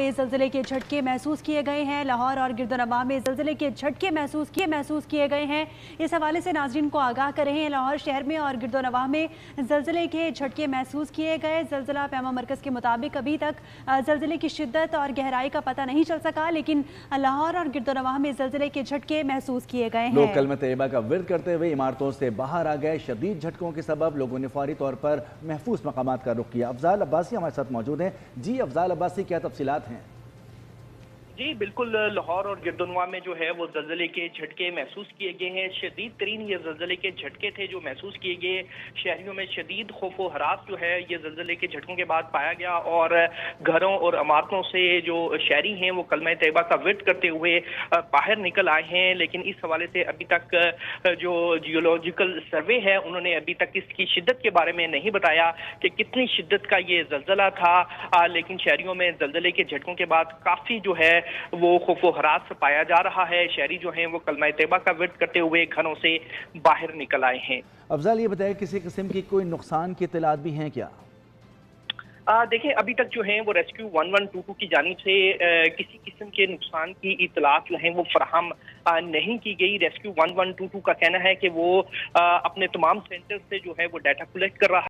में ज़लज़ले के झटके महसूस किए गए हैं। लाहौर और गिरदोनवाह में ज़लज़ले के झटके महसूस किए गए हैं। इस हवाले से नाज़रीन को आगाह कर रहे हैं। लाहौर शहर में और गिरदोनवाह में ज़लज़ले के झटके महसूस किए गए। ज़लज़ला पैमा मरकज़ के मुताबिक अभी तक ज़लज़ले की शिद्दत और गहराई का पता नहीं चल सका, लेकिन लाहौर और गिरदोनवाह में ज़लज़ले के झटके महसूस किए गए हैं। लोग कलमा तैयबा का विर्द करते हुए इमारतों से बाहर आ गए। शदीद झटकों के सबब लोगों ने फौरी तौर पर महफूज मकामात का रुख किया। अफजाल अब्बासी हमारे साथ मौजूद हैं। जी अफजाल अब्बासी, क्या तफसीलात हैं? जी बिल्कुल, लाहौर और गिरदोनवाह में जो है वो ज़लज़ले के झटके महसूस किए गए हैं। शदीद तरीन ये ज़लज़ले के झटके थे जो महसूस किए गए। शहरियों में शदीद खौफ व हरास जो है ये ज़लज़ले के झटकों के बाद पाया गया और घरों और इमारतों से जो शहरी हैं वो कलमा तैयबा का विर्द करते हुए बाहर निकल आए हैं। लेकिन इस हवाले से अभी तक जो जियोलॉजिकल सर्वे है उन्होंने अभी तक इसकी शिद्दत के बारे में नहीं बताया कि कितनी शिद्दत का ये ज़लज़ला था। लेकिन शहरियों में ज़लज़ले के झटकों के बाद काफ़ी जो है वो खौफ व हरास पाया जा रहा है। शहरी जो हैं वो कलमा तैयबा का विर्द करते हुए घरों से बाहर निकल आए हैं। अफजाल, ये बताया किसी किस्म की कोई नुकसान की इत्तलात भी हैं क्या? देखिए, अभी तक जो है वो रेस्क्यू 1122 की जानिब से किसी किस्म के नुकसान की इत्तलात जो हैं वो फराहम नहीं की गई। रेस्क्यू 1122 का कहना है कि वो अपने तमाम सेंटर से जो है वो डाटा कलेक्ट कर रहा है।